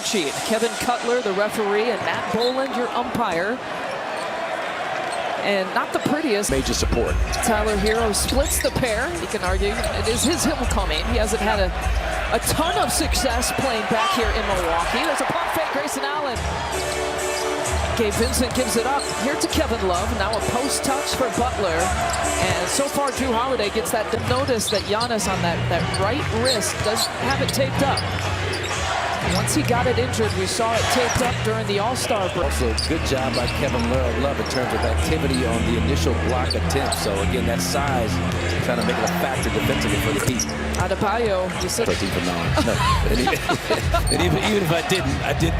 sheet. Kevin Cutler, the referee, and Matt Boland, your umpire. And not the prettiest. Major support. Tyler Hero splits the pair. You can argue it is his homecoming. He hasn't had a ton of success playing back here in Milwaukee. There's a pump fake, Grayson Allen. Gabe Vincent gives it up here to Kevin Love. Now a post touch for Butler. And so far, Drew Holiday gets that. Notice that Giannis on that right wrist does have it taped up. Once he got it injured, we saw it taped up during the All-Star break. Also, good job by Kevin Love in terms of activity on the initial block attempt. So again, that size trying to make it a factor defensively for the Heat. Adebayo, you said. No. and even if I didn't, I did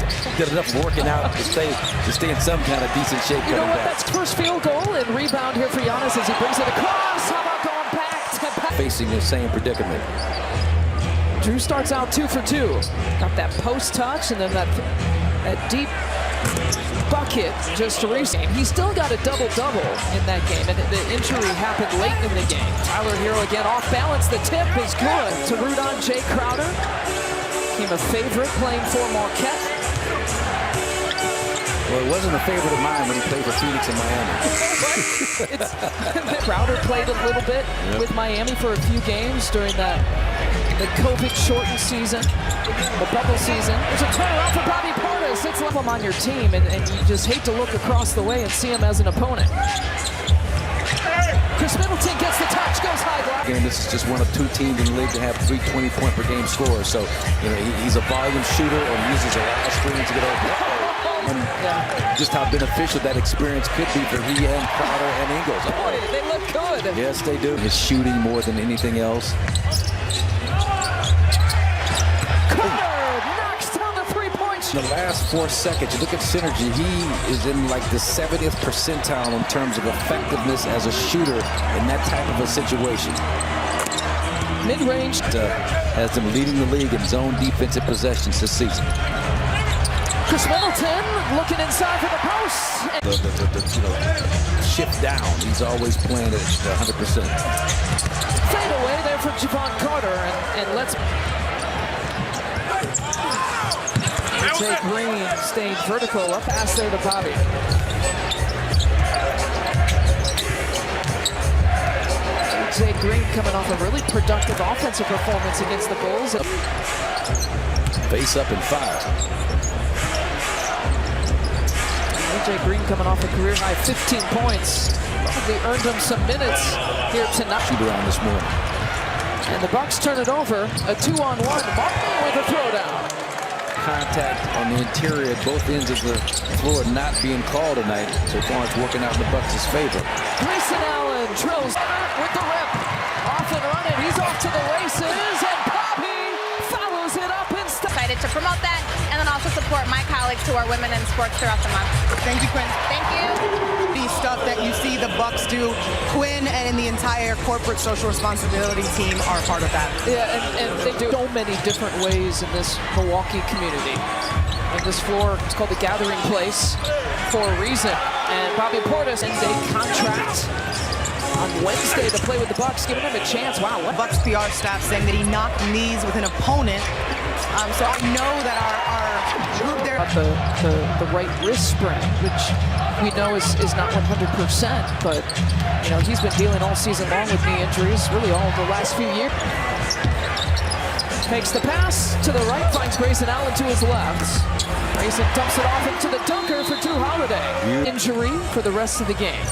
enough working out to stay in some kind of decent shape. You know what? Back. That's first field goal and rebound here for Giannis as he brings it across. How about going back to back? Facing the same predicament. Drew starts out 2 for 2. Got that post touch and then that deep bucket just to receive. He still got a double-double in that game, and the injury happened late in the game. Tyler Hero again off balance. The tip is good to root on Jay Crowder. Became a favorite playing for Marquette. Well, it wasn't a favorite of mine when he played for Phoenix and Miami. Crowder played a little bit with Miami for a few games during the COVID-shortened season, the bubble season. There's a turnaround for Bobby Portis. It's him on your team, and you just hate to look across the way and see him as an opponent. Chris Middleton gets the touch, goes high. Again, this is just one of 2 teams in the league to have 3 20-point-per-game scores. So, you know, he's a volume shooter and uses a lot of screens to get over. And just how beneficial that experience could be for he and Crowder and Ingles. Boy, they look good. Yes, they do. His shooting more than anything else. In the last 4 seconds, you look at synergy, he is in like the 70th percentile in terms of effectiveness as a shooter in that type of a situation. Mid-range. Has them leading the league in zone defensive possessions this season. Chris Middleton looking inside for the post. The shift down, he's always playing at 100%. Fade away there for Javon Carter, and let's... Jay Green staying vertical, up pass there to Bobby. Jay Green coming off a really productive offensive performance against the Bulls. Face up and fire. Jay Green coming off a career-high 15 points. Probably earned him some minutes here tonight. Shoot around this morning. And the Bucks turn it over. A 2-on-1. Martin with a throwdown. Contact on the interior, both ends of the floor not being called tonight. So far it's working out in the Bucks' favor. Grayson Allen drills with the rip. Off and running. He's off to the races. And Bobby follows it up and excited to promote that and then also support my colleagues who are women in sports throughout the month. Thank you, Quinn. Thank you. The stuff that you see the Bucks do, Quinn and in the entire corporate social responsibility team are part of that. Yeah, and they do so many different ways in this Milwaukee community. And this floor, it's called the Gathering Place for a reason. And Bobby Portis, and a contract on Wednesday to play with the Bucks, giving him a chance. Wow, what? Bucks PR staff saying that he knocked knees with an opponent. So I know that our group there. The right wrist sprain, which we know is not 100%, but you know he's been dealing all season long with knee injuries, really all the last few years. Takes the pass to the right, finds Grayson Allen to his left. Grayson dumps it off into the dunker for Drew Holiday. Injury for the rest of the game.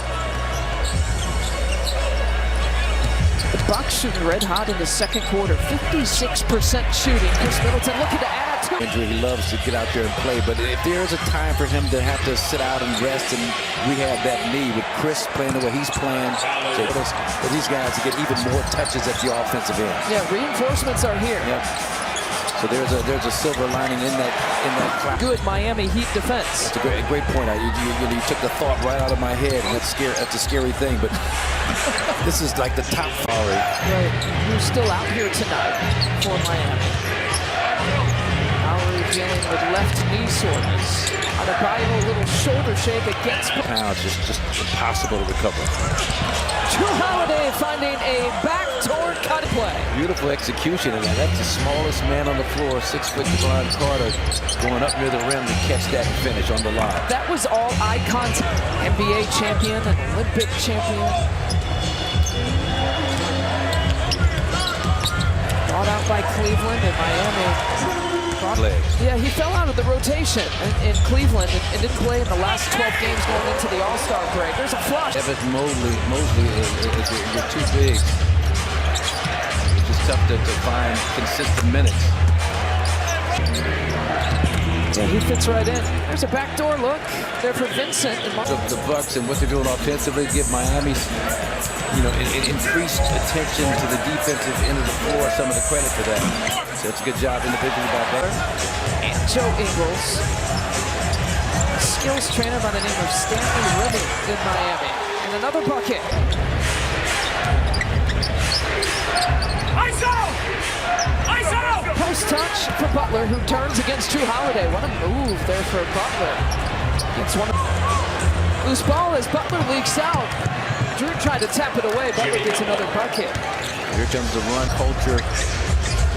The Bucks shooting red hot in the second quarter, 56% shooting. Chris Middleton looking to add to injury. He loves to get out there and play, but if there's a time for him to have to sit out and rest and rehab that knee, with Chris playing the way he's playing, for these guys to get even more touches at the offensive end. Yeah, reinforcements are here. Yep. So there's a silver lining in that cloud. Good Miami Heat defense. It's a great point. You took the thought right out of my head, and that's a scary thing. But this is like the top Ari. Right, who's still out here tonight for Miami. Ari dealing with left knee soreness. Adebayo, a little shoulder shake against. Pounds just impossible to recover. Drew Holiday finding a backdoor cut play. Beautiful execution, and that's the smallest man on the floor, 6 foot Devon Carter, going up near the rim to catch that and finish on the line. That was all eye contact. NBA champion and Olympic champion. Brought out by Cleveland and Miami. Yeah, he fell out of the rotation in Cleveland and didn't play in the last 12 games going into the All-Star break. There's a flush. Evan Mosley you're too big. It's just tough to find consistent minutes. Yeah, he fits right in. There's a backdoor look there for Vincent. The Bucks and what they're doing offensively give Miami's, increased attention to the defensive end of the floor. Some of the credit for that. So it's a good job individually by Better. And Joe Ingles, a skills trainer by the name of Stanley Living in Miami. And another bucket. Post touch for Butler, who turns against Drew Holiday. What a move there for Butler. Gets one loose ball as Butler leaks out. Drew tried to tap it away. Butler gets another bucket. Here comes the run culture.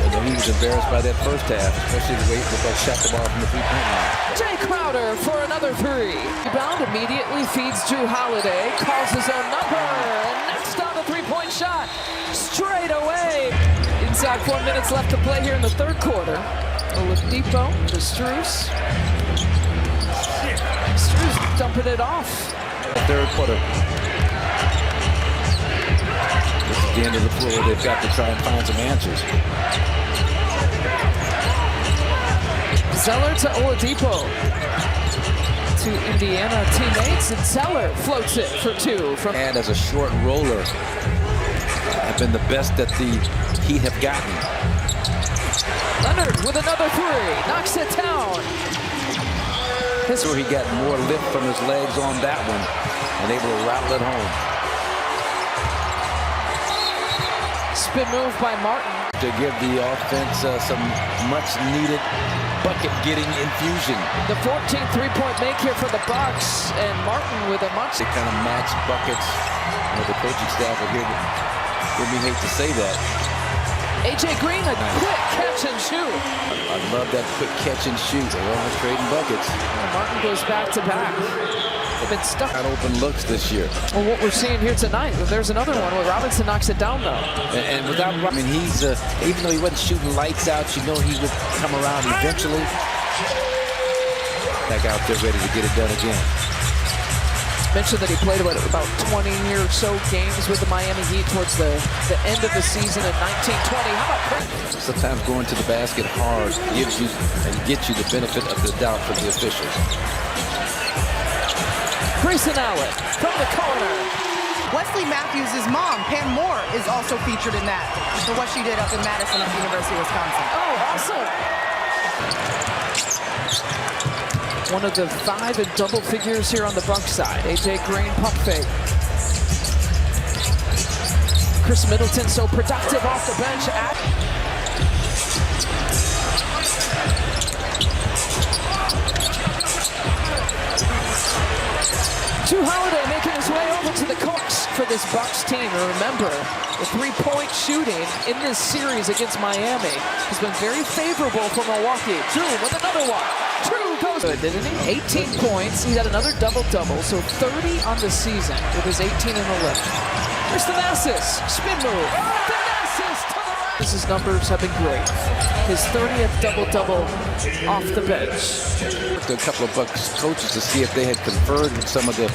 Although he was embarrassed by that first half, especially the way the Bucks shot the ball from the three-point line. Jay Crowder for another three. Rebound immediately feeds Drew Holiday, calls his own number, and next on the three-point shot, straight away. Inside 4 minutes left to play here in the third quarter. Oladipo to Strus. Strus dumping it off. Third quarter. This is the end of the floor. They've got to try and find some answers. Zeller to Oladipo. To Indiana teammates, and Zeller floats it for two. And as a short roller, have been the best that the Heat have gotten. Leonard with another three, knocks it down. So he got more lift from his legs on that one and able to rattle it home. Spin move by Martin. To give the offense some much-needed bucket-getting infusion. The 14th three-point make here for the Bucks, and Martin with a much. They kind of match buckets. The coaching staff will hear me hate to say that. A.J. Green, a quick catch and shoot. I love that quick catch and shoot. They're almost trading buckets. And Martin goes back to back. They've been stuck. Not open looks this year. Well, what we're seeing here tonight, there's another one where Robinson knocks it down, though. And without, he's, even though he wasn't shooting lights out, you know he would come around eventually. Back out there ready to get it done again. Mentioned that he played about 20 or so games with the Miami Heat towards the end of the season in 1920. How about sometimes going to the basket hard gives you and gets you the benefit of the doubt from the officials. Grayson Allen from the corner. Wesley Matthews' mom, Pam Moore, is also featured in that for what she did up in Madison at the University of Wisconsin. Oh, awesome. One of the 5 in double figures here on the Bucks side. A.J. Green, pump fake. Chris Middleton so productive off the bench. Drew Holiday making his way over to the Cooks for this Bucks team. And remember, the three-point shooting in this series against Miami has been very favorable for Milwaukee. Drew with another one. Drew goes, didn't he? 18 points. He's had another double-double, so 30 on the season with his 18 in the list. Here's Thanasis, spin move. Thanasis to the right. His numbers have been great. His 30th double-double off the bench. A couple of Bucks coaches to see if they had conferred with some of the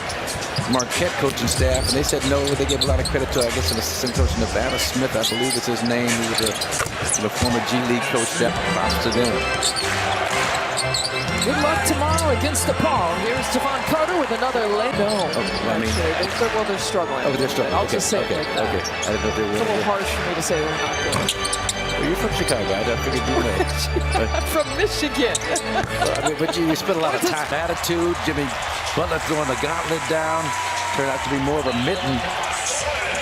Marquette coaching staff, and they said no. They gave a lot of credit to, I guess, an assistant coach, Nevada Smith, I believe is his name. He was a former G League coach. That props to them. Good luck tomorrow against DePaul. Here's Devon Carter with another lay. No, they're struggling. Oh, they're struggling. I'll just say it like that. Okay. I didn't know if they were. It's a little harsh for me to say they're not good. Well, you're from Chicago. I figured you know. I'm from Michigan. But you spent a lot of time. Attitude. Jimmy Butler throwing the gauntlet down. Turned out to be more of a mitten